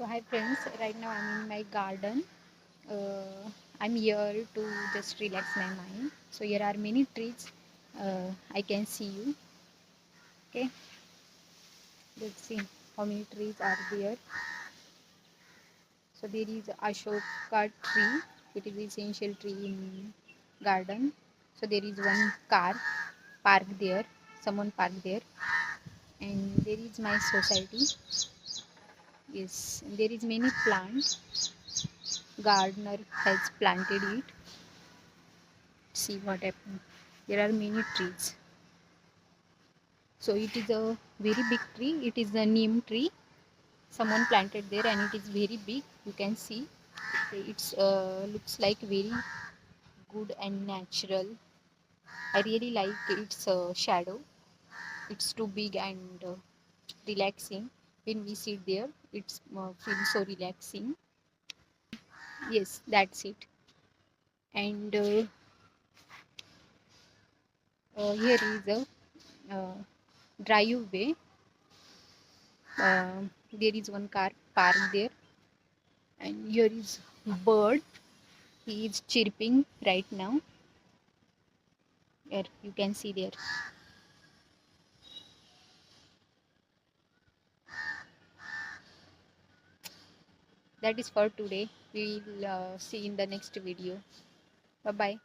So hi friends, right now I'm in my garden. Uh, I'm here to just relax my mind. So here are many trees. I can see you. Okay, let's see how many trees are there. So there is Ashoka tree. It is essential tree in garden. So there is one car parked there. Someone parked there, and there is my society. Yes, and there is many plants. Gardener has planted it. See what happened. There are many trees. So it is a very big tree. It is a neem tree. Someone planted there, and it is very big. You can see. It's looks like very good and natural. I really like its shadow. It's too big and relaxing. When we sit there, it feels so relaxing. Yes, that's it. And here is a driveway. There is one car parked there, and here is bird. He is chirping right now. Here you can see there. That is for today. We will see in the next video. Bye bye.